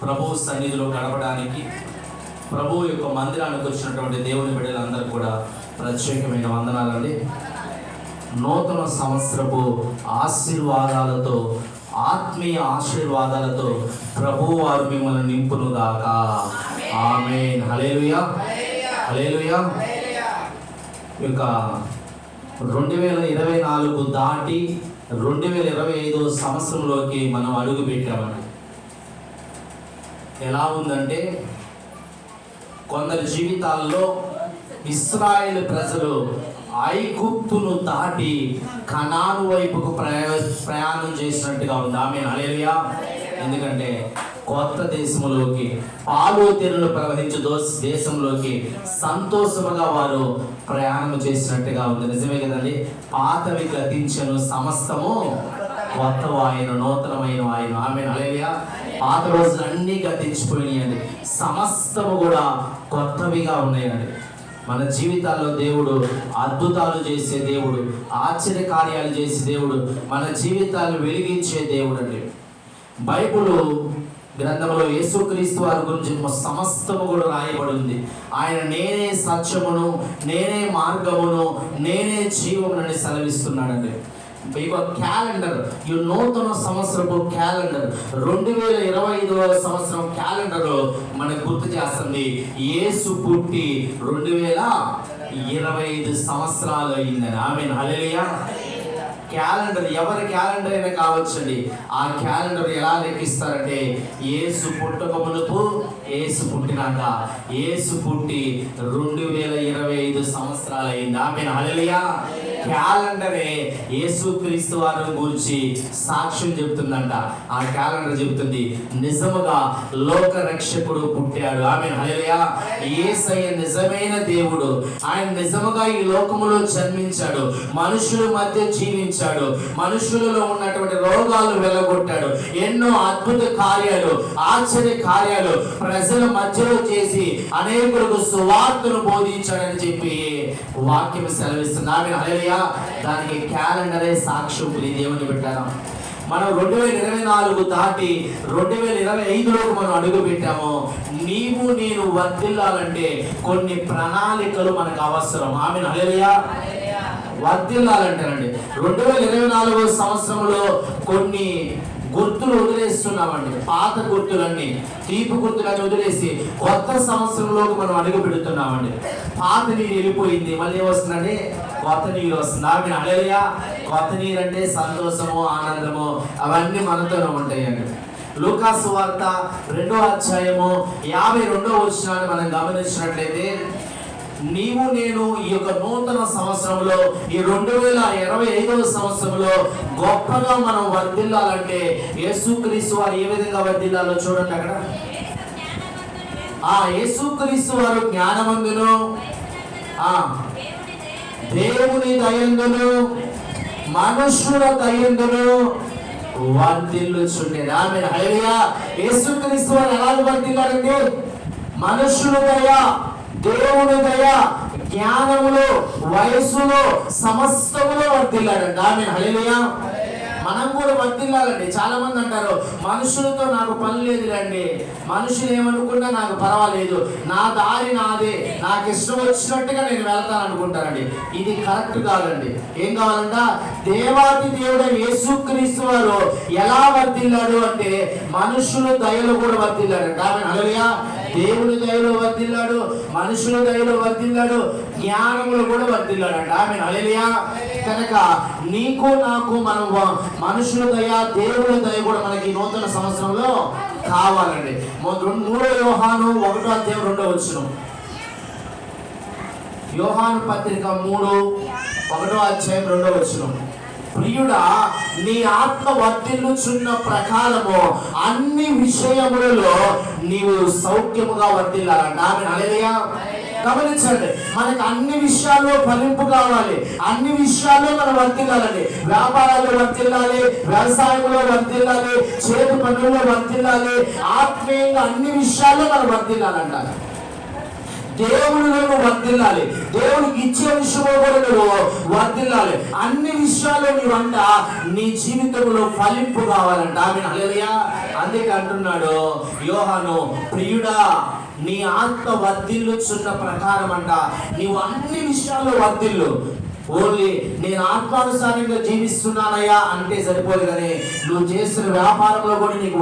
ప్రభువు సన్నిధిలో గడపడానికి ప్రభువు యొక్క మందిరానికి వచ్చినటువంటి దేవుని బిడ్డలందరూ కూడా ప్రత్యేకమైన వందనాలండి. నూతన సంవత్సరపు ఆశీర్వాదాలతో, ఆత్మీయ ఆశీర్వాదాలతో ప్రభువు వారు మిమ్మల్ని నింపునుగాక. ఆమేన్. హల్లెలూయా, హల్లెలూయా. ఇక 2024 దాటి 2025 సంవత్సరంలోకి మనం అడుగు పెట్టామని. ఎలా ఉందంటే, కొందరి జీవితాల్లో ఇశ్రాయేలు ప్రజలు ఐగుప్తును దాటి కనాను వైపుకు ప్రయాణం చేసినట్టుగా ఉంది. ఆమేన్. హల్లెలూయా. ఎందుకంటే కొత్త దేశంలోకి, పాలు తేనెలు ప్రవహించు దేశంలోకి సంతోషముగా వారు ప్రయాణం చేసినట్టుగా ఉంది. నిజమే కదండి. పాతవి గతించెను, సమస్తము కొత్త ఆయన, నూతనమైన ఆయన. ఆమేన్. హల్లెలూయా. పాత రోజులు అన్నీ గతించిపోయినాయండి, సమస్తము కూడా కొత్తవిగా ఉన్నాయండి. మన జీవితాల్లో దేవుడు అద్భుతాలు చేసే దేవుడు, ఆశ్చర్య కార్యాలు చేసే దేవుడు, మన జీవితాలు వెలిగించే దేవుడు అండి. బైబిల్ గ్రంథంలో యేసుక్రీస్తు వారి గురించి సమస్తము కూడా రాయబడి ఉంది. ఆయన నేనే సత్యమును, నేనే మార్గమును, నేనే జీవమునని సెలవిస్తున్నాడండి. ఇక క్యాలెండర్, ఈ నూతన సంవత్సరపు క్యాలెండర్ 2025 సంవత్సరం క్యాలెండర్ మనకు గుర్తు చేస్తుంది. యేసు పుట్టి 2025 సంవత్సరాలు అయిందని. ఆమేన్. హల్లెలూయా. క్యాలెండర్ ఎవరి క్యాలెండర్ అయినా కావచ్చండి. ఆ క్యాలెండర్ ఎలా లెక్కిస్తారంటే, యేసు పుట్టక మునుపు, యేసు పుట్టినాక, యేసు పుట్టి 2025 సంవత్సరాలు అయింది. ఆమేన్. హల్లెలూయా. క్యాలెండరే యేసుక్రీస్తు వారి గురించి సాక్ష్యం చెప్తుందంట. ఆ క్యాలెండర్ చెబుతుంది, నిజముగా లోక రక్షకుడు పుట్టాడు. ఆమేన్. హల్లెలూయా. యేసయ్య నిజమైన దేవుడు. ఆయన నిజముగా ఈ లోకములో జన్మించాడు, మనుషుల మధ్య జీవించాడు, మనుషులలో ఉన్నటువంటి రోగాలు వెళ్ళగొట్టాడు, ఎన్నో అద్భుత కార్యాలు, ఆశ్చర్య కార్యాలు ప్రజల మధ్యలో చేసి అనేకులకు సువార్తను బోధించాడని చెప్పి వాక్యం సెలవిస్తుంది. ఆమేన్. హల్లెలూయా. దానికి క్యాలెండరే సాక్ష్యం. దేవుని పెట్టారా, మనం 2024 దాటి 2025లోకి మనం అడుగు పెట్టాము. నీవు నేను వర్ధిల్లాలంటే కొన్ని ప్రణాళికలు మనకు అవసరం. ఆమేన్. హల్లెలూయా. వర్ధిల్లాలంటేనండి 2024 సంవత్సరంలో కొన్ని గుర్తులు వదిలేస్తున్నామండి. పాత గుర్తులన్నీ, తీపి గుర్తులన్నీ వదిలేసి కొత్త సంవత్సరంలోకి మనం అడుగు పెడుతున్నామండి. పాత నీరు వెళ్ళిపోయింది, మళ్ళీ ఏమొస్తుందండి? కొత్త నీరు వస్తుంది. ఆమేన్. హల్లెలూయా. కొత్త నీరు అంటే సంతోషము, ఆనందము అవన్నీ మనతోనే ఉంటాయండి. లూకా సువార్త 2వ అధ్యాయము 52వ వచనాన్ని మనం గమనించినట్లయితే, నీవు నేను ఈ యొక్క నూతన సంవత్సరంలో, ఈ 2025 సంవత్సరంలో గొప్పగా మనం వర్ధిల్లాలంటే యేసుక్రీస్తు వారు ఏ విధంగా వర్ధిల్లాలో చూడండి. అక్కడ యేసుక్రీస్తు వారు జ్ఞానమందును, దేవుని దయందును, మనుషుల దయందును వర్ధిల్లుచుండేది. ఆమేన్. హల్లెలూయా. యేసుక్రీస్తు వారు ఎలా వర్ధిల్లారండి? మనుషుల దయ, దేవుని దయ, జ్ఞానములో, వయస్సులో, సమస్తములో వర్ధిల్లాడండి. ఆమేన్. హల్లెలూయా. మనం కూడా వర్ధిల్లాలండి. చాలా మంది అంటారు, మనుషులతో నాకు పని లేదులేండి, మనుషులు ఏమనుకున్నా నాకు పర్వాలేదు, నా దారి నాదే, నాకు ఇష్టం వచ్చినట్టుగా నేను వెళ్తాను అనుకుంటానండి. ఇది కరెక్ట్ కాదండి. ఏం కావాలంట? దేవాది దేవుడైన యేసుక్రీస్తు వారు ఎలా వర్ధిల్లాడు అంటే, మనుషుల దయలో కూడా వర్ధిల్లాడు. ఆమేన్. హల్లెలూయా. దేవుని దయలో వర్ధిల్లాడు, మనుషుల దయలో వర్ధిల్లాడు, జ్ఞానములు కూడా వర్ధిల్లాడు అంట. ఆమేన్. హల్లెలూయా. కనుక నీకు నాకు మనం మనుషుల దయ, దేవుని దయ కూడా మనకి నూతన సంవత్సరంలో కావాలండి. 3 యోహాను 1వ అధ్యాయం 2వ వచనం. యోహాను పత్రిక 3:1వ అధ్యాయం 2వ వచనం. ప్రియుడా, నీ ఆత్మ వర్ధిల్లుచున్న ప్రకారము అన్ని విషయములలో నీవు సౌఖ్యముగా వర్ధిల్లాలంట. ఆమేన్. హల్లెలూయా. గమనించండి, మనకు అన్ని విషయాల్లో ఫలింపు కావాలి, అన్ని విషయాల్లో మనం వర్ధిల్లాలండి. వ్యాపారాల్లో వర్ధిల్లాలి, వ్యవసాయంలో వర్ధిల్లాలి, చేతి పనుల్లో వర్ధిల్లాలి, ఆత్మీయంగా అన్ని విషయాల్లో మనం వర్ధిల్లాలంట. దేవునిలో నువ్వు వర్ధిల్లాలి. దేవునికి ఇచ్చే విషయంలో కూడా నువ్వు వర్ధిల్లాలి. అన్ని విషయాల్లో నీవంట నీ జీవితంలో ఫలింపు కావాలంట. ఆమేన్, హల్లెలూయా. అందుకే అంటున్నాడు యోహాను, ప్రియుడా నీ ఆత్మ వర్ధిల్లుచున్న ప్రకారం అంట నీవు అన్ని విషయాల్లో వర్ధిల్లు. ఓన్లీ నేను ఆత్మానుసారంగా జీవిస్తున్నానయ్యా అంటే సరిపోదు, కానీ నువ్వు చేస్తున్న వ్యాపారంలో కూడా నీకు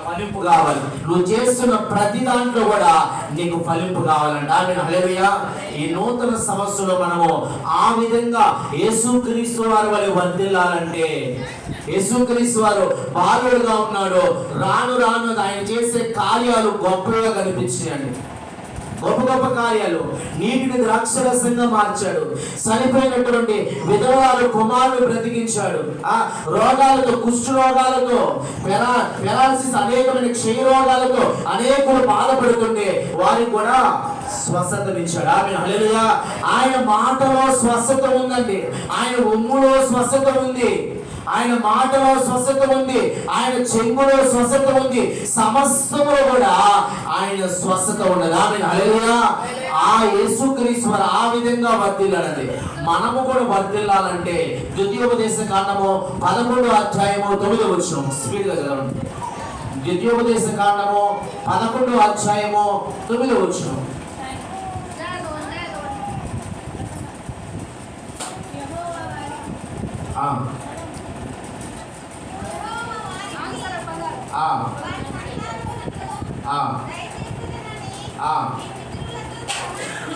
ఫలింపు కావాలి. నువ్వు చేస్తున్న ప్రతి దాంట్లో కూడా నీకు ఫలింపు కావాలంట. ఆమేన్, హల్లెలూయా. ఈ నూతన సంవత్సరంలో మనము ఆ విధంగా యేసుక్రీస్తు వారి వలె వర్ధిల్లాలంటే, యేసుక్రీస్తు వారు బాలుడుగా ఉన్నాడు, రాను రాను ఆయన చేసే కార్యాలు గొప్పగా కనిపించాయండి. గొప్ప గొప్ప కార్యాలు. నీటిని ద్రాక్షరసంగా మార్చాడు. చనిపోయినటువంటి విధవరాలు కుమారుడు బ్రతికించాడు. ఆ రోగాలతో, కుష్ఠ రోగాలతో, పెరాలసిస్, అనేకమైన క్షయ రోగాలతో అనేకులు బాధపడుతుంటే వారికి కూడా స్వస్థతనిచ్చాడు. ఆమేన్, హల్లెలూయా. ఆయన మాటలో స్వస్థత ఉందండి. ఆయన ఒమ్ములో స్వస్థత ఉంది. ఆయన మాటలో స్వస్థత ఉంది. ఆయన చెంగులో స్వస్థత ఉంది. సమస్తములో కూడా ఆయన స్వస్థత ఉన్నది. ఆమేన్, హల్లెలూయా. ఆ యేసుక్రీస్తు వారు ఆ విధంగా వర్ధిల్లాలండి. మనము కూడా వర్ధిల్లాలంటే ద్వితీయోపదేశ కాండము 11వ అధ్యాయము 9వ వచనం స్పీడ్గా చదవండి. ద్వితీయోపదేశ కాండము 11వ అధ్యాయము 9వ వచనం.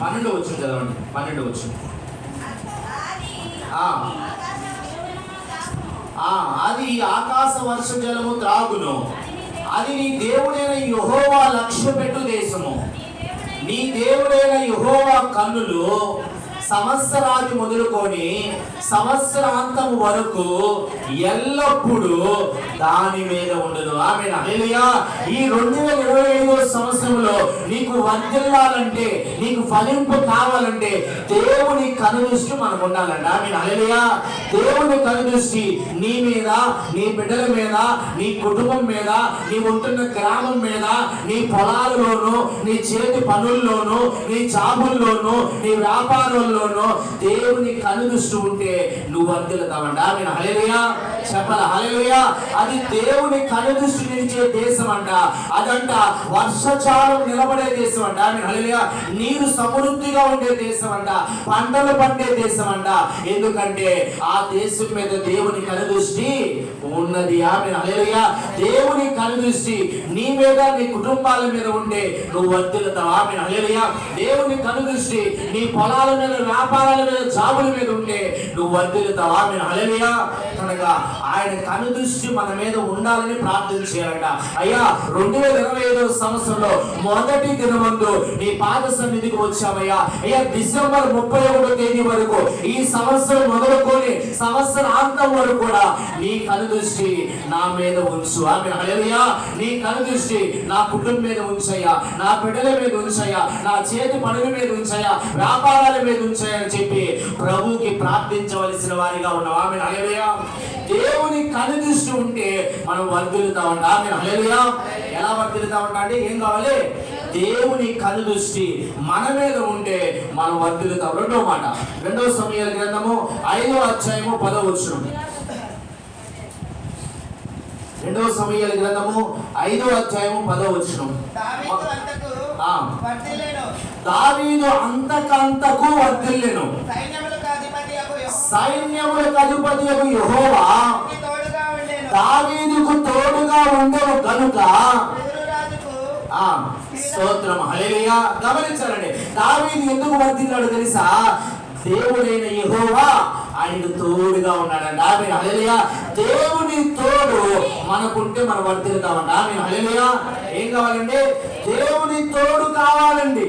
పన్నెండు వచ్చు చదవండి. 12 వచ్చు. అది ఆకాశ వర్ష జలము త్రాగును, అది నీ దేవుడైన యెహోవా లక్ష్య పెట్టు దేశము. నీ దేవుడైన యెహోవా కన్నులు సంవత్సరాది మొదలుకొని సంవత్సరాంతము వరకు ఎల్లప్పుడూ దాని మీద ఉండదు. ఆమేన్, హల్లెలూయా. ఈ 2025 సంవత్సరంలో నీకు వర్ధిల్లాలంటే, నీకు ఫలింపు కావాలంటే దేవుని కనుదృష్టి మనకు ఉండాలండి. ఆమేన్, హల్లెలూయా. దేవుని కనుదృష్టి నీ మీద, నీ బిడ్డల మీద, నీ కుటుంబం మీద, నీ ఉంటున్న గ్రామం మీద, నీ పొలాల్లోనూ, నీ చేతి పనుల్లోనూ, నీ జాబుల్లోనూ, నీ వ్యాపారంలో దేవుని కనుదృష్టి ఉంటే నువ్వు వర్ధిల్లుతావంట. ఆమేన్, హల్లెలూయా. చెప్పాల, హల్లెలూయా. అది దేవుని కనుదృష్టి నిలిచే దేశం అంట. అదంట వర్షచాలం నిలబడే దేశం అంట. ఆమేన్, హల్లెలూయా. నీరు సమృద్ధిగా ఉండే దేశం అంట. పంటలు పండే దేశం అంట. ఎందుకంటే ఆ దేశం మీద దేవుని కనుదృష్టి ఉన్నది. ఆమేన్, హల్లెలూయా. దేవుని కనుదృష్టి నీ మీద, నీ కుటుంబాల మీద ఉంటే నువ్వు వర్ధిల్లుతావు. ఆమేన్, హల్లెలూయా. దేవుని కనుదృష్టి నీ పొలాల మీద, వ్యాపారాల మీద, జాబుల మీద ఉంటే నువ్వు వర్ధిల్లుతావు. ఆమేన్, హల్లెలూయా. కనుక ఆయన కనుదృష్టి మన మీద ఉండాలని ప్రార్థన చేయాలంట. అయ్యా 2025 సంవత్సరంలో మొదటి దినమందు నీ పాద సన్నిధికి వచ్చామయ్యా. అయ్యా డిసెంబర్ 31వ తేదీ వరకు, ఈ సంవత్సరం మొదలుకొని సంవత్సరాంతం వరకు కూడా నీ కనుదృష్టి నా మీద ఉంచు. ఆమేన్, హల్లెలూయా. నీ కనుదృష్టి నా కుటుంబం మీద ఉంచయ్యా, నా బిడ్డల మీద ఉంచయ్యా, నా చేతి పనుల మీద ఉంచయ్యా, వ్యాపారాల మీద ఉంచయ్యా అని చెప్పి ప్రభువుకి ప్రార్థించవలసిన వారిగా ఉన్నాం. ఆమేన్, హల్లెలూయా. దేవుని కనుదృష్టి ఉంటే మనం వర్ధిల్లుతామంట. ఆమేన్, హల్లెలూయా. ఎలా వర్ధిల్లుతామంట అంటే ఏం కావాలి? దేవుని కనుదృష్టి మన మీద ఉంటే మనం వర్ధిల్లుతాం. రెండో మాట, 2వ సమూయేలు గ్రంథము 5వ అధ్యాయము 10వ వచనం. 2వ సమూయేలు గ్రంథము 5వ అధ్యాయము 10వ వచనం. దావీదు అంతకంతకు వర్ధిల్లెను, సైన్యములకు అధిపతియగు యెహోవా దావీదుకు తోడుగా ఉండెను కనుక. స్తోత్రం, హల్లెలూయా. గమనించాలండి, దావీదు ఎందుకు వర్ధిల్లాడు తెలుసా? దేవుడైన యెహోవా ఆయనకు తోడుగా ఉన్నాడండి. ఆమేన్, హల్లెలూయా. దేవుని తోడు మనకుంటే మనం వర్ధిల్లుతామండి. ఆమేన్, హల్లెలూయా. ఏం కావాలండి? దేవుని తోడు కావాలండి.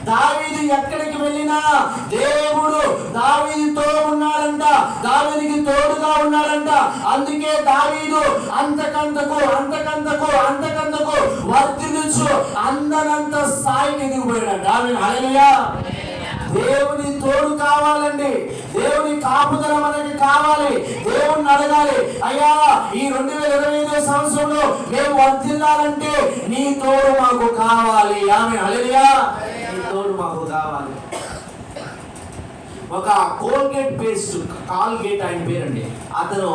దావీదు ఎక్కడికి వెళ్ళినా దేవుడు దావీదుతో ఉన్నాడంట, దావీదుకి తోడుగా ఉన్నాడంట. అందుకే దావీదు అంతకంతకు అంతకంతకు అంతకంతకు వర్ధిల్లుచు అందనంత స్థాయికి ఎదిగిపోయాడంట. ఆమేన్, హల్లెలూయా. దేవుని తోడు కావాలండి. దేవుని కాపుదల మనకి కావాలి. దేవుణ్ణి అడగాలి, అయ్యా ఈ 2025 సంవత్సరంలో మేము వర్ధిల్లాలంటే నీ తోడు మాకు కావాలి. ఆమేన్, హల్లెలూయా. ఒక కోల్గేట్ పేస్ట్, కాల్గేట్ ఆయన పేరండి. అతను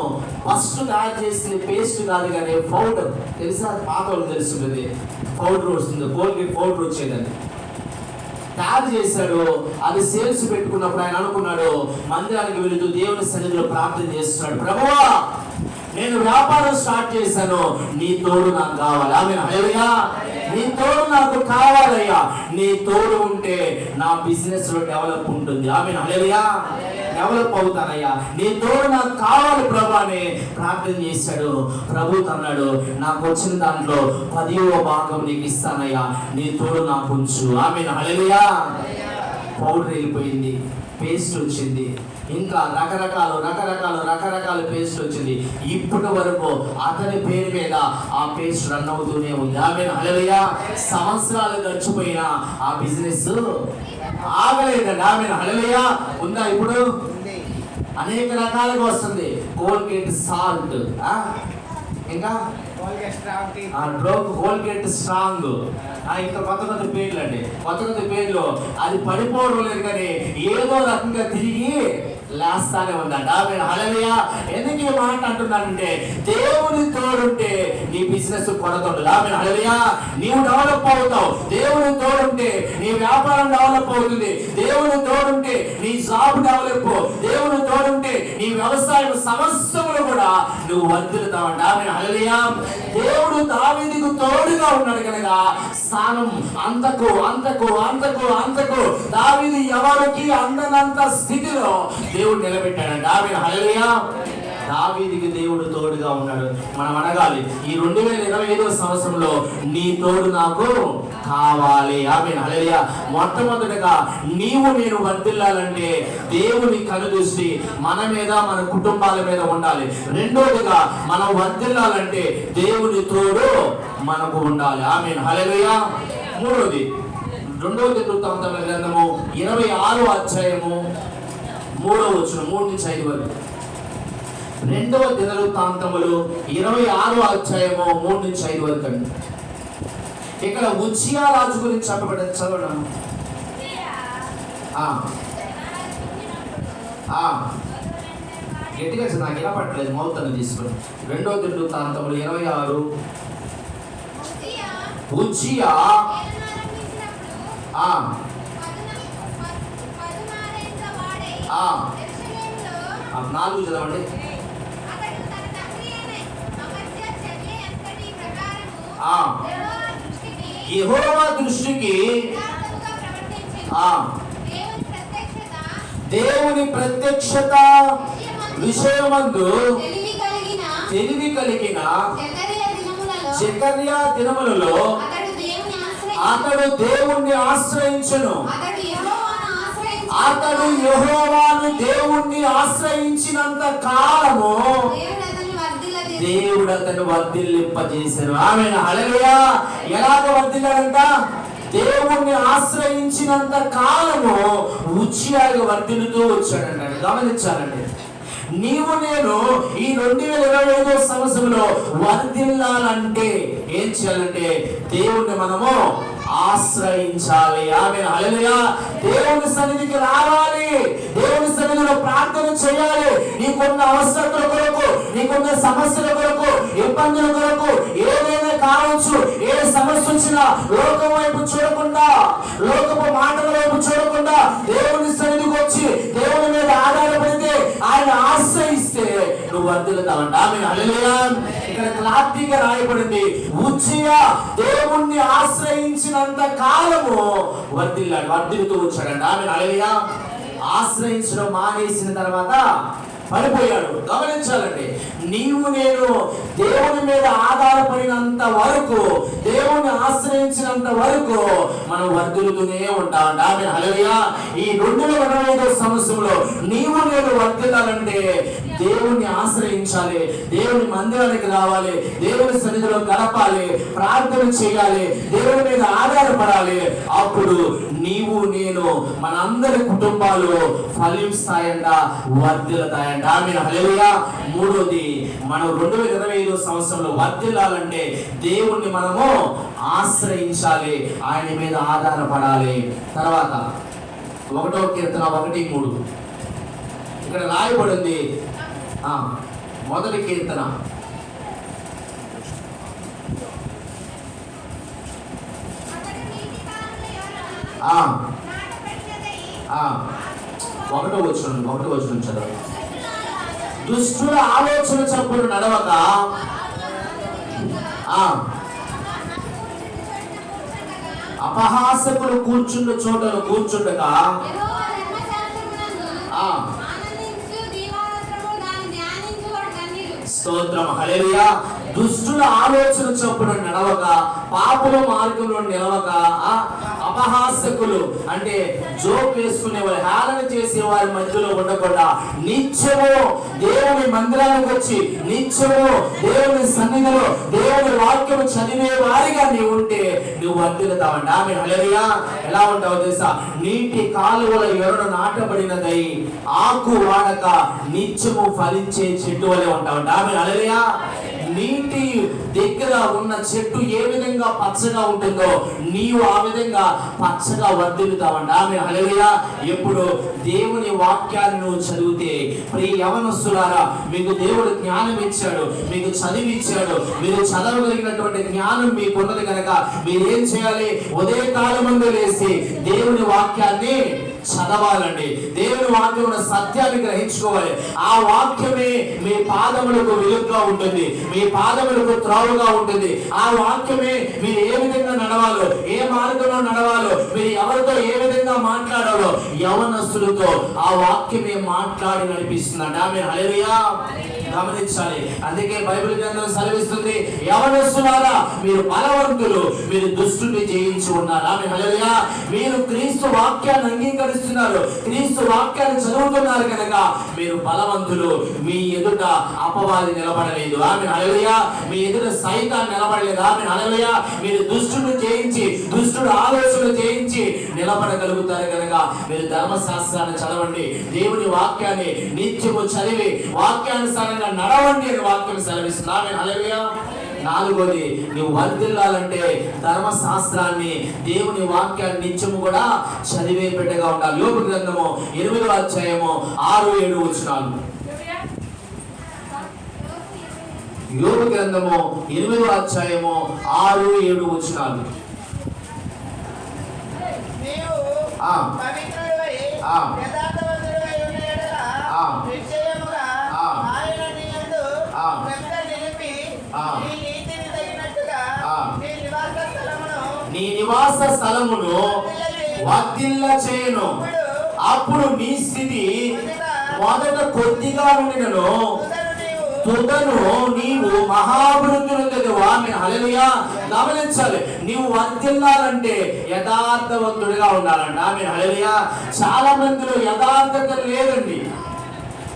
ఫస్ట్ తయారు చేసిన పేస్ట్ కాదు కానీ పౌడర్, తెలుసా? పాత వాళ్ళు తెలుస్తుంది, పౌడర్ వస్తుంది, కోల్గేట్ పౌడర్ వచ్చేదని తయారు చేశాడు. అది సేల్స్ పెట్టుకున్నప్పుడు ఆయన అనుకున్నాడు, మందిరానికి వెళుతూ దేవుని సన్నిధిలో ప్రార్థన చేస్తున్నాడు, ప్రభువా నేను వ్యాపారం స్టార్ట్ చేశాను, నీ తోడు నాకు కావాలి. ఆమేన్, హల్లెలూయా. నీ తోడు నాకు కావాలయ్యా, నీ తోడు ఉంటే నా బిజినెస్ లో డెవలప్ ఉంటుంది. ఆమేన్, హల్లెలూయా. డెవలప్ అవుతానయ్యా, నీ తోడు నాకు కావాలి ప్రభు అని ప్రార్థన చేశాడు. ప్రభు అన్నాడు, నాకు వచ్చిన దాంట్లో 10వ భాగం నీకు ఇస్తానయ్యా, నీ తోడు నాకు ఉంచు. ఆమేన్, హల్లెలూయా. పౌడర్ వెళ్ళిపోయింది, పేస్ట్ వచ్చింది, ఇంకా రకరకాల పేస్ట్ వచ్చింది. ఇప్పటి వరకు అతని పేరు మీద ఆ పేస్ట్ రన్ అవుతూనే ఉంది. ఆమేన్, హల్లెలూయా. సంవత్సరాలు గడిచిపోయినా ఆ బిజినెస్ ఆగలేదండి. ఆమేన్, హల్లెలూయా. ఉందా? ఇప్పుడు అనేక రకాలుగా వస్తుంది. కోల్గేట్ సాల్ట్, ఇంకా కోల్గేట్ స్ట్రాంగ్, ఇంకా కొత్త పేర్లు అండి, కొత్త పేర్లు. అది పడిపోవడం లేదు కానీ ఏదో రకంగా తిరిగి లేస్తానే ఉందంట. ఆమేన్, హల్లెలూయా. ఎందుకు ఈ మాట అంటున్నానంటే, దేవుని తోడుంటే నీ బిజినెస్ కొరత ఉండదు. ఆమేన్, హల్లెలూయా. నీవు డెవలప్ అవుతావు, దేవుని తోడుంటే నీ వ్యాపారం డెవలప్ అవుతుంది, దేవుని తోడుంటే నీ జాబ్ డెవలప్, దేవుని తోడుంటే నీ వ్యవసాయం సమస్తములు కూడా నువ్వు వర్ధిల్లుతావంట. ఆమేన్, హల్లెలూయా. దేవుడు దావీదుకు తోడుగా ఉన్నాడు కనుక స్థానం అంతకు దావీదు ఎవరికి అందనంత స్థితిలో దేవుడు నిలబెట్టాడంట. ఆమేన్, హల్లెలూయా. దావీదుకి దేవుడు తోడుగా ఉన్నాడు. మనం అడగాలి, ఈ 2025వ సంవత్సరంలో నీ తోడు నాకు కావాలి. ఆమేన్, హల్లెలూయా. మొట్టమొదటిగా నీవు నేను వర్ధిల్లాలంటే దేవుని కనుదృష్టి మన మీద, మన కుటుంబాల మీద ఉండాలి. రెండోదిగా మనం వర్ధిల్లాలంటే దేవుని తోడు మనకు ఉండాలి. ఆమేన్, హల్లెలూయా. మూడోది 2వ దినవృత్తాంతముల గ్రంథము 26వ అధ్యాయము 3వ వచనం, 3 నుంచి 5 వరకు. 2వ దినవృత్తాంతములు 26వ అధ్యాయము 3 నుంచి 5 వరకు అండి. ఇక్కడ ఉజ్జియా రాజు గురించి చెప్పబడింది, చదవడం. గట్టిగా నాకు ఎలా పట్టలేదు, మౌతను తీసుకుని. 2వ దినవృత్తాంతములు 26. ఉజ్జియా 4 చదవండి. యెహోవా దృష్టికి దేవుని ప్రత్యక్షత విషయమందు తెలివి కలిగిన జకర్యా దినములలో అతడు దేవుణ్ణి ఆశ్రయించును. అతడు యెహోవాను దేవుణ్ణి ఆశ్రయించినంత కాలము దేవుడు అతను వర్ధిల్లింపజేశారు. ఆమేన్, హల్లెలూయా. ఎలాగ వర్ధిల్లాడంట? దేవుణ్ణి ఆశ్రయించినంత కాలము ఉజ్జియాగా వర్ధిల్లుతూ వచ్చాడంట. గమనించాలండి, నీవు నేను ఈ 2025వ సంవత్సరంలో వర్ధిల్లాలంటే ఏం చేయాలంటే దేవుణ్ణి మనము ఆశ్రయించాలి. ఆమేన్, హల్లెలూయా. దేవుని సన్నిధికి రావాలి, దేవుని సన్నిధిలో ప్రార్థన చేయాలి. నీకున్న అవసరతల కొరకు, నీకున్న సమస్యల కొరకు, ఇబ్బందుల కొరకు, ఏదైనా కావచ్చు, ఏ సమస్య వచ్చినా లోకం వైపు చూడకుండా, లోకపు మాటల వైపు చూడకుండా దేవుని సన్నిధికి వచ్చి దేవుని మీద ఆధారపడితే, ఆయన ఆశ్రయిస్తే నువ్వు వర్ధిల్లుతావంట. ఆమేన్, హల్లెలూయా. ఇక్కడ క్లారిటీగా రాయబడింది, ఉజ్జియా దేవుణ్ణి ఆశ్రయించినంత కాలము వర్ధిల్లుతూ వచ్చాడంట. ఆమేన్, హల్లెలూయా. ఆశ్రయించడం మానేసిన తర్వాత పడిపోయాడు. గమనించాలండి, నీవు నేను దేవుని మీద ఆధారపడినంత వరకు, దేవుని ఆశ్రయించినంత వరకు మనం వర్ధిల్లుతూనే ఉంటామంట. ఆమేన్, హల్లెలూయా. ఈ 2025వ సంవత్సరంలో నీవు నేను వర్ధిల్లాలంటే దేవుణ్ణి ఆశ్రయించాలి, దేవుని మందిరానికి రావాలి, దేవుని సన్నిధిలో గడపాలి, ప్రార్థన చేయాలి, దేవుని మీద ఆధారపడాలి. అప్పుడు నీవు నేను మనందరి కుటుంబాలు ఫలిస్తాయంట, వర్ధిల్లుతాయంట. ఆమేన్, హల్లెలూయా. మూడోది, మనం 2025వ సంవత్సరంలో వర్ధిల్లాలంటే దేవుణ్ణి మనము ఆశ్రయించాలి, ఆయన మీద ఆధారపడాలి. తర్వాత 1వ కీర్తన 1:3. ఇక్కడ రాయబడింది మొదటి కీర్తన ఒకటో వచ్చిన చదవండి. దుష్టుల ఆలోచన చప్పులు నడవక అపహాసకులు కూర్చున్న చోటను కూర్చుండగా స్తోత్రం హల్లెలూయా. దుష్టుల ఆలోచన చొప్పున నడవక, పాపుల మార్గంలో నిలవక, అపహాసకులు అంటే జోక్ వేసుకునే వారు, హేళన చేసే వారి మధ్యలో ఉండకుండా నిత్యము దేవుని మందిరానికి వచ్చి నిత్యము దేవుని సన్నిధిలో దేవుని వాక్యము చదివే వారిగా నీవు ఉంటే నువ్వు వర్ధిల్లుతావంట. ఆమె హల్లెలూయా. ఎలా ఉంటావో తెలుసా? నీటి కాలువల ఎరుడు నాటబడినదై ఆకు వాడక నిత్యము ఫలించే చెట్టు వలె ఉంటావంట. ఆమె హల్లెలూయా. నీటి దగ్గర ఉన్న చెట్టు ఏ విధంగా పచ్చగా ఉంటుందో నీవు ఆ విధంగా పచ్చగా వర్ధిల్లుతావంట. ఆమె హల్లెలూయా. ఎప్పుడు దేవుని వాక్యాన్ని నువ్వు చదివితే, ప్రియ యవనస్తులారా, మీకు దేవుడు జ్ఞానం ఇచ్చాడు, మీకు చదివి ఇచ్చాడు, మీరు చదవగలిగినటువంటి జ్ఞానం మీకున్నది కనుక మీరేం చేయాలి? ఉదయకాలం ముందు లేసి దేవుని వాక్యాన్ని చదవాలండి. దేవుని వాక్యం సత్యాన్ని గ్రహించుకోవాలి. ఆ వాక్యమే మీ పాదములకు వెలుగుగా ఉంటుంది, మీ పాదములకు త్రోవగా ఉంటుంది. ఆ వాక్యమే మీరు ఏ విధంగా నడవాలో, ఏ మార్గంలో నడవాలో, మీరు ఎవరితో ఏ విధంగా మాట్లాడాలో యవనస్తులతో ఆ వాక్యమే మాట్లాడి నడిపిస్తుందంట. ఆమె హల్లెలూయా. గమనించాలి. అందుకే బైబిల్ గ్రంథం సెలవిస్తుంది, యవనస్తులారా మీరు బలవంతులు, మీరు దుష్టుని జయించి ఉన్నారు. ఆమె హల్లెలూయా. మీరు క్రీస్తు వాక్యాన్ని అంగీకరిస్తున్నారు, క్రీస్తు వాక్యాన్ని చదువుతున్నారు కనుక మీరు బలవంతులు. మీ ఎదుట అపవాది నిలబడలేదు. ఆమె హల్లెలూయా. మీ ఎదుట సైతాన్ నిలబడలేదు. ఆమె హల్లెలూయా. మీరు దుష్టుని జయించి, దుష్టుడు ఆలోచన జయించి నిలబడగలుగుతారు కనుక మీరు ధర్మశాస్త్రాన్ని చదవండి, దేవుని వాక్యాన్ని నిత్యము చదివి వాక్యానుసారంగా నడవండి అని వాక్యం సెలవిస్తుంది. ఆమె హల్లెలూయా. నాలుగోది, నువ్వు వర్ధిల్లాలంటే ధర్మశాస్త్రాన్ని, దేవుని వాక్యాన్ని నిత్యము కూడా చదివే బిడ్డగా ఉండాలి. యోబు గ్రంథము 8వ అధ్యాయము 6-7 వచనాలు. యోబు గ్రంథము 8వ అధ్యాయము 6-7 వచనాలు. నీ నివాస స్థలమును వర్ధిల్ల చేయను. అప్పుడు నీ స్థితి మొదట కొద్దిగా ఉండినను తుదను నీవు మహాభివృద్ధి నొందెదవు. ఆమె హల్లెలూయా. గమనించాలి, నీవు వర్ధిల్లాలంటే యథార్థవంతుడిగా ఉండాలంట. ఆమె హల్లెలూయా. చాలా మందిలో యథార్థత లేదండి.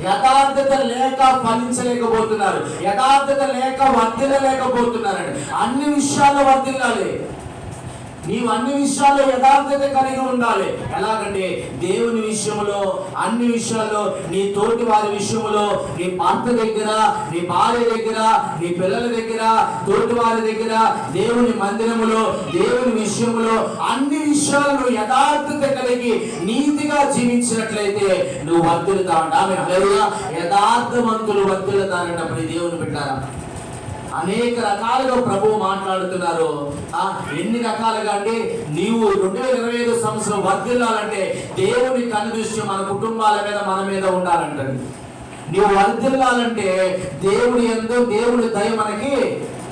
యథార్థత లేక ఫలించలేకపోతున్నారు, యథార్థత లేక వర్ధిల్లలేకపోతున్నారండి. అన్ని విషయాల్లో వర్ధిల్లాలి. నీవు అన్ని విషయాల్లో యథార్థత కలిగి ఉండాలి. ఎలాగంటే దేవుని విషయంలో, అన్ని విషయాల్లో, నీ తోటి వారి విషయంలో, నీ భర్త దగ్గర, నీ భార్య దగ్గర, నీ పిల్లల దగ్గర, తోటి వారి దగ్గర, దేవుని మందిరములో, దేవుని విషయంలో, అన్ని విషయాలను యథార్థత కలిగి నీతిగా జీవించినట్లయితే నువ్వు వర్ధిల్లుతావంట. ఆమె హల్లెలూయా. యథార్థవంతులు వర్ధిల్లుతారంటప్పుడు దేవుని పెట్టారా. అనేక రకాలుగా ప్రభువు మాట్లాడుతున్నారు. ఎన్ని రకాలుగా అంటే, నీవు 2025 సంవత్సరం వర్ధిల్లాలంటే దేవుని కనుదృష్టి మన కుటుంబాల మీద, మన మీద ఉండాలంటండి. నీవు వర్ధిల్లాలంటే దేవుని యందు దేవుని దయ మనకి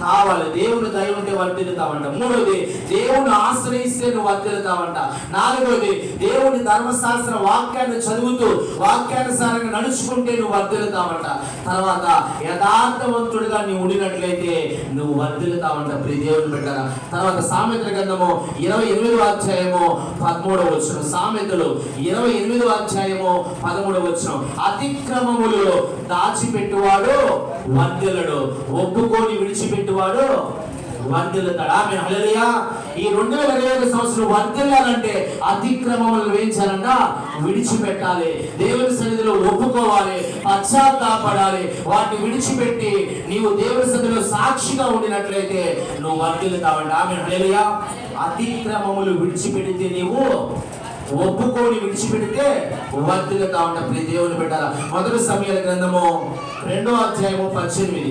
కావాలి. దేవుని దయ ఉంటే వర్ధిల్లుతావంట. మూడోది, దేవుని ఆశ్రయిస్తే నువ్వు వర్ధిల్లుతావంట. నాలుగోది, దేవుని ధర్మశాస్త్ర వాక్యాన్ని చదువుతూ వాక్యానుసారంగా నడుచుకుంటే నువ్వు వర్ధిల్లుతావంట. తర్వాత యథార్థవంతుడిగా నీవు ఉండినట్లయితే నువ్వు వర్ధిల్లుతావంట. ప్రియ దేవుని బిడ్డలారా. తర్వాత సామెతల గ్రంథము 28వ అధ్యాయము 13వ వచనం. సామెతలు 28వ అధ్యాయము 13వ వచనం. అతిక్రమములు దాచిపెట్టువాడు వర్ధిల్లడు, ఒప్పుకొని విడిచిపెట్టువాడు వర్ధిల్లుతాడు. ఆమె హల్లెలూయా. ఈ 2025 సంవత్సరం వర్ధిల్లాలంటే అతిక్రమములను వేయించాలంట, విడిచిపెట్టాలి. దేవుని సన్నిధిలో ఒప్పుకోవాలి, పశ్చాత్తాపడాలి. వాటిని విడిచిపెట్టి నీవు దేవుని సన్నిధిలో సాక్షిగా ఉండినట్లయితే నువ్వు వర్ధిల్లుతావంట. ఆమె హల్లెలూయా. అతిక్రమములు విడిచిపెడితే నీవు ఒప్పుకొని విడిచిపెడితే వర్ధిల్లుతా ఉంటాం. ప్రియ దేవుని బిడ్డలారా, మొదటి సమూయేలు గ్రంథము 2వ అధ్యాయము 18.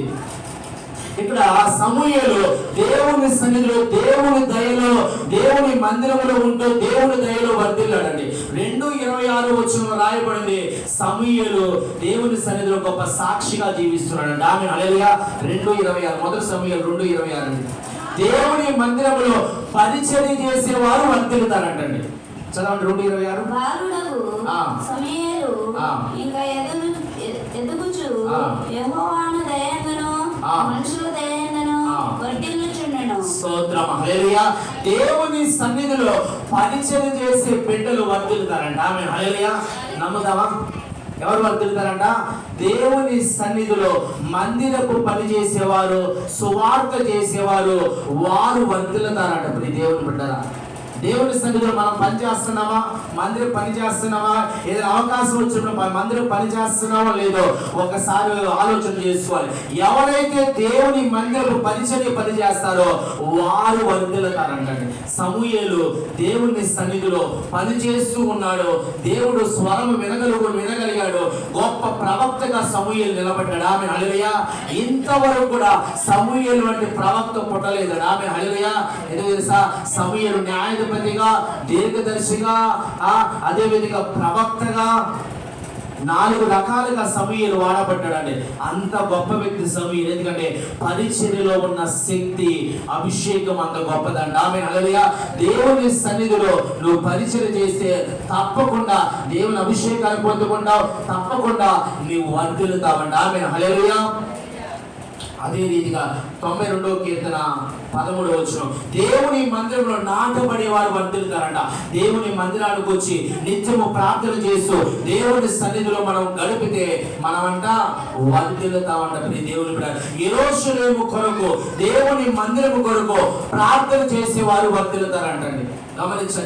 ఇక్కడ సమూయేలు దేవుని సన్నిధిలో, దేవుని దయలో, దేవుని మందిరంలో ఉంటూ దేవుని దయలో వర్ధిల్లాడండి. 2:26 వచనంలో రాయబడింది, సమూయేలు దేవుని సన్నిధిలో గొప్ప సాక్షిగా జీవిస్తున్నాడండి. ఆమేన్, హల్లెలూయా. 2:26, మొదటి సమూయేలు 2:26 అండి. దేవుని మందిరంలో పరిచర్య చేసేవారు వర్ధిల్లుతారంటండి. చదవండి 2:26. సమూయేలు ఇంకా ఎదుగుచు యెహోవాను దయందును మనుషుల దయందును వర్ధిల్లుచుండెను. స్తోత్రం, హల్లెలూయా. దేవుని సన్నిధిలో పరిచర్య చేసే బిడ్డలు వర్ధిల్లుతారంట. ఆమేన్, హల్లెలూయా. నమ్ముతావా? ఎవరు వర్ధిల్లుతారంట? దేవుని సన్నిధిలో మందిరపు పని చేసేవారు, సువార్త చేసేవారు, వారు వర్ధిల్లుతారంట. ప్రియ దేవుని బిడ్డలారా, దేవుని సన్నిధిలో మనం పని చేస్తున్నామా, మందిరం పని చేస్తున్నామా, ఏదైనా అవకాశం వచ్చినప్పుడు మందిరం పని చేస్తున్నామో లేదో ఒకసారి ఆలోచన చేసుకోవాలి. ఎవరైతే దేవుని మందిరపు పరిచర్య పని చేస్తారో వారు వర్ధిల్లుతారంటండి. సమూయేలు దేవుని సన్నిధిలో పని చేస్తూ ఉన్నాడు. దేవుడు స్వరం వినగలిగాడు. గొప్ప ప్రవక్తగా సమూయేలు నిలబడ్డాడు. ఆమేన్, హల్లెలూయా. ఇంతవరకు కూడా సమూయేలు వంటి ప్రవక్త పుట్టలేదు. ఆమేన్, హల్లెలూయా. ఎందుకు తెలుసా? సమూయేలు న్యాయాధిపతిగా, దీర్ఘదర్శిగా, అదే విధంగా ప్రవక్తగా 4 రకాలుగా సమూయేలు వాడబడ్డాడండి. అంత గొప్ప వ్యక్తి సమూయేలు. ఎందుకంటే పరిచర్యలో ఉన్న శక్తి, అభిషేకం అంత గొప్పదండి. ఆమేన్, హల్లెలూయా. దేవుని సన్నిధిలో నువ్వు పరిచర్య చేస్తే తప్పకుండా దేవుని అభిషేకాన్ని పొందుకుంటావు, తప్పకుండా నీవు వర్ధిల్లుతావండి. ఆమేన్, హల్లెలూయా. అదే రీతిగా 92వ కీర్తన 13వ వచనం, దేవుని మందిరంలో నాటబడే వారు వర్ధిల్లుతారంట. దేవుని మందిరానికి వచ్చి నిత్యము ప్రార్థన చేస్తూ దేవుని సన్నిధిలో మనం గడిపితే మనమంట వర్ధిల్లుతామంట. ప్రియ దేవుని బిడ్డ, యెరూషలేము కొరకు, దేవుని మందిరము కొరకు ప్రార్థన చేసే వారు వర్ధిల్లుతారంటండి.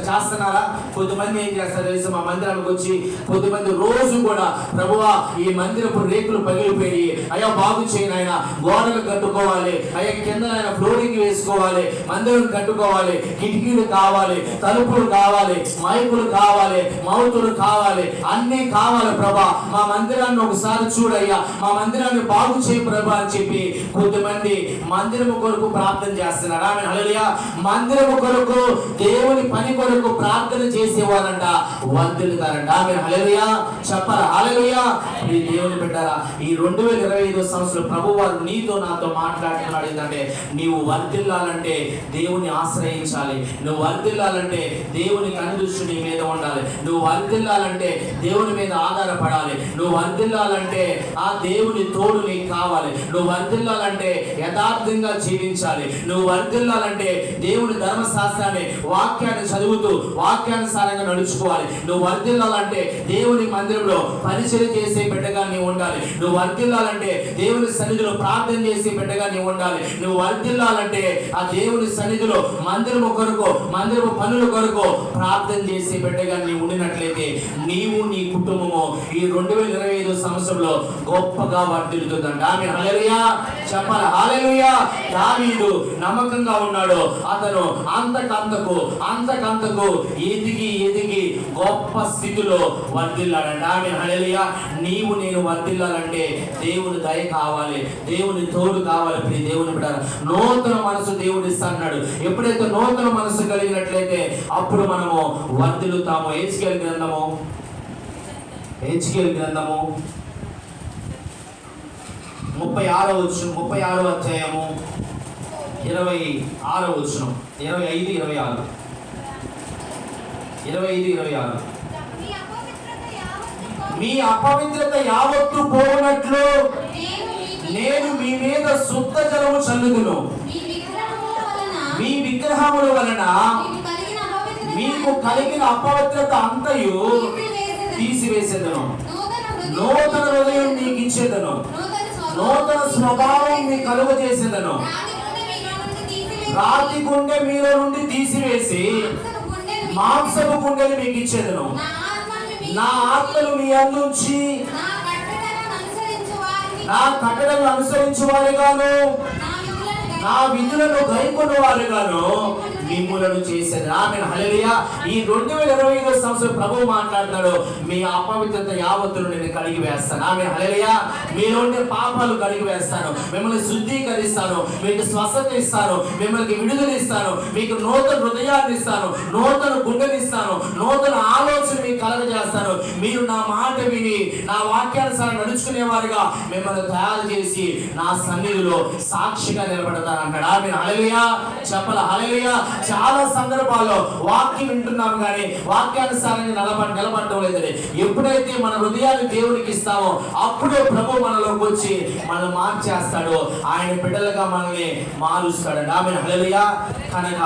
చేస్తున్నారా? కొద్దిమంది ఏం చేస్తారు తెలుసు, మా మందిరానికి వచ్చి కొద్దిమంది రోజు కూడా, ప్రభువా ఈ మందిరపు రేకులు పగిలిపోయి, అయ్యా బాగు చేయను, ఆయన గోడలు కట్టుకోవాలి, అయ్యా కింద ఆయన ఫ్లోరింగ్ వేసుకోవాలి, మందిరం కట్టుకోవాలి, కిటికీలు కావాలి, తలుపులు కావాలి, మైకులు కావాలి, మౌతులు కావాలి, అన్నీ కావాలి ప్రభా, మా మందిరాన్ని ఒకసారి చూడయ్యా, మా మందిరాన్ని బాగు చేయి ప్రభా అని చెప్పి కొద్దిమంది మందిరము కొరకు ప్రార్థన చేస్తున్నారు. ఆమేన్, హల్లెలూయా. మందిరము కొరకు, దేవుని పని కొరకు ప్రార్థన చేసేవారంట వర్ధిల్లుతారంట. ఆమేన్, హల్లెలూయా. చెప్పాలా? హల్లెలూయా. ఈ దేవుని బిడ్డలారా, ఈ 2025 సంవత్సరం ప్రభు వారు నీతో నాతో మాట్లాడుతున్నాడు. ఏంటంటే నీవు వర్ధిల్లాలంటే దేవుని ఆశ్రయించాలి. నువ్వు వర్ధిల్లాలంటే దేవుని కనుదృష్టి నీ మీద ఉండాలి. నువ్వు వర్ధిల్లాలంటే దేవుని మీద ఆధారపడాలి. నువ్వు వర్ధిల్లాలంటే ఆ దేవుని తోడు నీకు కావాలి. నువ్వు వర్ధిల్లాలంటే యథార్థంగా జీవించాలి. నువ్వు వర్ధిల్లాలంటే దేవుని ధర్మశాస్త్రాన్ని, వాక్యాన్ని చదువుతూ వాక్యానుసారంగా నడుచుకోవాలి. నువ్వు వర్ధిల్లాలంటే దేవుని మందిరంలో పరిచర్య చేసే బిడ్డగా నీవు ఉండాలి. నువ్వు వర్ధిల్లాలంటే దేవుని సన్నిధిలో ప్రార్థన చేసే బిడ్డగా నీవు ఉండాలి. నువ్వు వర్ధిల్లాలంటే ఆ దేవుని సన్నిధిలో మందిరము కొరకు, మందిరము పనుల కొరకు ప్రార్థన చేసే బిడ్డగా నీవు ఉండినట్లయితే నీవు, నీ కుటుంబము ఈ 2025 సంవత్సరంలో గొప్పగా వర్ధిల్లుతుందంట. ఆమేన్, హల్లెలూయా. చెప్పాలి? హల్లెలూయా. దావీదు నమ్మకంగా ఉన్నాడు. అతను అంతకంతకు ఎదిగి గొప్ప స్థితిలో వర్ధిల్లాడంట. ఆమేన్, హల్లెలూయా. నీవు నేను వర్ధిల్లాలంటే దేవుని దయ కావాలి, దేవుని తోడు కావాలి. ప్రియ దేవుని బిడ్డలారా, నూతన మనసు దేవుడు ఇస్తాడు. ఎప్పుడైతే నూతన మనసు కలిగినట్లయితే అప్పుడు మనము వర్ధిల్లుతాము. హెచ్కేల్ గ్రంథము 36వ అధ్యాయము 26వ వచనం, 25-26. మీ అపవిత్రత యావత్తు పోవునట్లు నేను మీ మీద శుద్ధ జలము చల్లుదును. మీ విగ్రహముల వలన మీకు కలిగిన అపవిత్రత అంతయు తీసివేసేదను. నూతన హృదయం మీకు ఇచ్చేదను. నూతన స్వభావం మీకు కలుగ చేసేదను. రాతి గుండె మీలో నుండి తీసివేసి మాంసపు గుండెని మీకు ఇచ్చేదను. నా ఆత్మను మీ అందుంచి నా కట్టడలను అనుసరించు వారిగాను, నా విధులను గైకొన్న వారిగాను మిమ్ములను చేశాను. ఆమేన్, హల్లెలూయా. ఈ 2025 సంవత్సరం ప్రభువు మాట్లాడుతున్నాడు, మీ అపవిత్రత యావత్తును నేను కడిగి వేస్తాను. ఆమేన్, హల్లెలూయా. మీలో ఉండే పాపాలు కడిగి వేస్తాను, మిమ్మల్ని శుద్ధీకరిస్తాను, మీకు స్వస్థత ఇస్తాను, మిమ్మల్ని విడుదల ఇస్తాను, మీకు నూతన హృదయాన్ని ఇస్తాను, నూతన గుండెని ఇస్తాను, నూతన ఆలోచన మీకు కలగజేస్తాను. మీరు నా మాట విని నా వాక్యానుసారం నడుచుకునేవారుగా మిమ్మల్ని తయారు చేసి నా సన్నిధిలో సాక్షిగా నిలబడతాను అంటాడు. ఆమేన్, హల్లెలూయా. చెప్పాల హల్లెలూయా. చాలా సందర్భాల్లో వాక్యం వింటున్నాము కానీ వాక్యానుసారంగా నిలబడటం లేదండి. ఎప్పుడైతే మన హృదయాన్ని దేవునికి ఇస్తామో అప్పుడే ప్రభు మనలోకి వచ్చి మనం మార్చేస్తాడు, ఆయన బిడ్డలుగా మనల్ని మారుస్తాడు. ఆమేన్, హల్లెలూయా. కనుక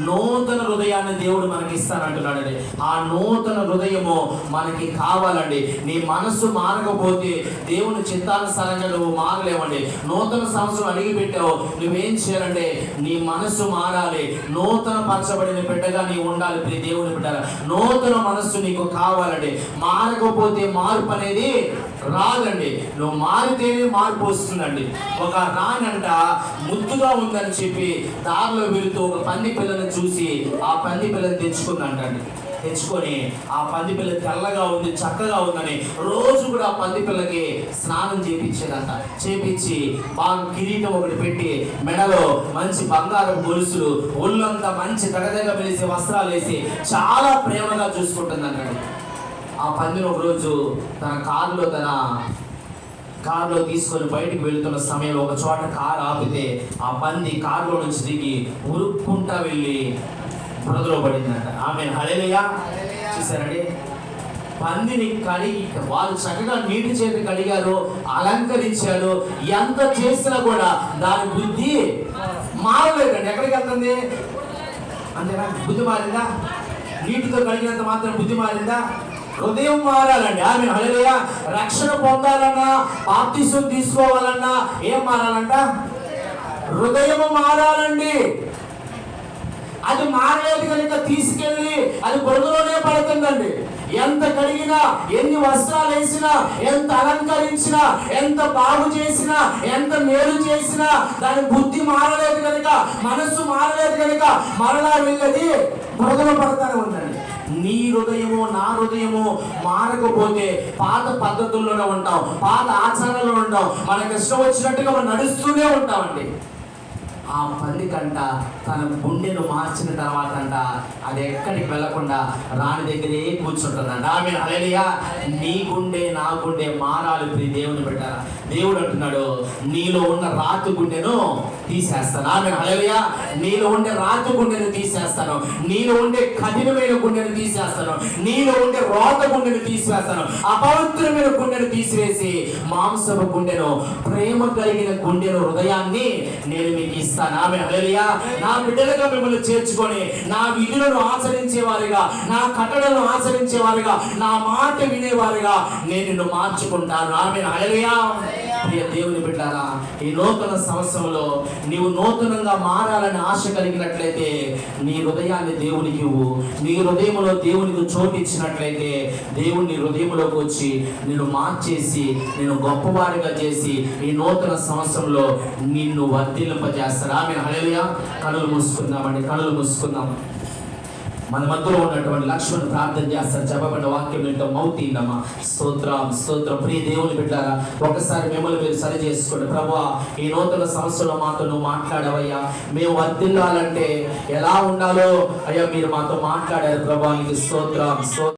నూతన హృదయాన్ని దేవుడు మనకి ఇస్తానంటున్నాడండి. ఆ నూతన హృదయము మనకి కావాలండి. నీ మనసు మారకపోతే దేవుని చిత్తానుసారంగా నువ్వు మారలేవండి. నూతన సంవత్సరం అడిగి పెట్టావు, నువ్వేం చేయాలంటే నీ మనసు మారాలి, నూతన పరచబడిన బిడ్డగా నీవు ఉండాలి. ప్రియ దేవుని బిడ్డ, నూతన మనస్సు నీకు కావాలండి. మారకపోతే మార్పు అనేది రాదండి. నువ్వు మారితేనే మార్పు వస్తుందండి. ఒక రానంట ముద్దుగా ఉందని చెప్పి దారిలో వెళుతూ ఒక పంది పిల్లని చూసి ఆ పంది పిల్లని తెచ్చుకుందంటండి. తెచ్చుకొని ఆ పంది పిల్ల తెల్లగా ఉంది, చక్కగా ఉందని రోజు కూడా ఆ పంది పిల్లకి స్నానం చేపించేదంట. చేపించి బాగా కిరీటం ఒకటి పెట్టి మెడలో మంచి బంగారం గొలుసులు, ఒళ్ళంతా మంచి దగదగ వెలిసే వస్త్రాలు వేసి చాలా ప్రేమగా చూసుకుంటుందంటండి. ఆ పందిని ఒకరోజు తన కారులో తీసుకొని బయటికి వెళ్తున్న సమయంలో ఒక చోట కారు ఆపితే ఆ పంది కారులో నుంచి దిగి ఉరుక్కుంటా వెళ్ళి బురదలో పడిందంట. ఆమేన్, హల్లెలూయా. చూసారండి, పందిని కడిగి వాళ్ళు చక్కగా నీటి చేత కడిగారు, అలంకరించారు. ఎంత చేసినా కూడా దాని బుద్ధి మారలేదండి. ఎక్కడికి వెళ్తుంది అంతేనా? బుద్ధి మారిందా? నీటితో కడిగినంత మాత్రం బుద్ధి మారిందా? హృదయం మారాలండి. ఆమేన్, హల్లెలూయా. రక్షణ పొందాలన్నా, బాప్తిసం తీసుకోవాలన్నా ఏం మారాలంట? హృదయం మారాలండి. అది మారలేదు కనుక తీసుకెళ్ళి అది బురదలోనే పడుతుందండి. ఎంత కడిగినా, ఎన్ని వస్త్రాలు వేసినా, ఎంత అలంకరించినా, ఎంత బాగు చేసినా, ఎంత మేలు చేసినా దాని బుద్ధి మారలేదు కనుక, మనస్సు మారలేదు కనుక మరలా వెళ్ళది బురదలో పడతానే ఉందండి. నీ హృదయము నా హృదయము మారకపోతే పాత పద్ధతుల్లోనే ఉంటాం, పాత ఆచారాల్లో ఉంటాం, మనకి ఇష్టం వచ్చినట్టుగా మనం నడుస్తూనే ఉంటామండి. ఆ పంది కంట తన గుండెను మార్చిన తర్వాత అంట అది ఎక్కడికి వెళ్లకుండా రాణి దగ్గరే కూర్చుంటుందంట. ఆమేన్, హల్లెలూయా. నీ గుండె నా గుండె మారాలి. ప్రియ దేవుని బిడ్డలారా, దేవుడు అంటున్నాడు, నీలో ఉన్న రాతి గుండెను తీసేస్తాను. ఆమేన్, హల్లెలూయా. నీలో ఉండే రాతి గుండెను తీసేస్తాను, నీలో ఉండే కఠినమైన గుండెను తీసేస్తాను, నీలో ఉండే రోత గుండెను తీసివేస్తాను, అపవిత్రమైన గుండెను తీసివేసి మాంసపు గుండెను, ప్రేమ కలిగిన గుండెను, హృదయాన్ని నేను మీకు ఇస్తాను. ఆమేన్, హల్లెలూయా. నా బిడ్డలుగా మిమ్మల్ని చేర్చుకొని నా విధులను ఆచరించేవారుగా, నా కట్టడలను ఆచరించేవారుగా, నా మాట వినేవారుగా నేను నిన్ను మార్చుకుంటాను. ఆమేన్, హల్లెలూయా. ప్రియ దేవుని బిడ్డలారా, ఈ నూతన సంవత్సరంలో నీవు నూతనంగా మారాలని ఆశ కలిగినట్లయితే నీ హృదయాన్ని దేవునికి ఇవ్వు. నీ హృదయంలో దేవునికి చోటు ఇచ్చినట్లయితే దేవుడు నీ హృదయంలోకి వచ్చి నిన్ను మార్చేసి నిన్ను గొప్పవారిగా చేసి ఈ నూతన సంవత్సరంలో నిన్ను వర్ధిల్లింపజేస్తాడు. ఆమేన్, హల్లెలూయా. కనులు మూసుకుందామండి, కనులు మూసుకుందాం. మన మధ్యలో ఉన్నటువంటి లక్ష్మణ్ ప్రార్థన చేస్తారు. చెప్పబడ్డ వాక్యం ఏంటో మౌతీనమ్మా. స్తోత్రం, స్తోత్రం. ప్రియ దేవుని బిడ్డలారా, ఒకసారి మిమ్మల్ని మీరు సరి చేసుకోండి. ప్రభువా, ఈ నూతన సంవత్సరంలో మాతో నువ్వు మాట్లాడవయ్యా. మేము వర్ధిల్లాలంటే ఎలా ఉండాలో అయ్యా మీరు మాతో మాట్లాడారు. ప్రభువా, నీకు స్తోత్రం.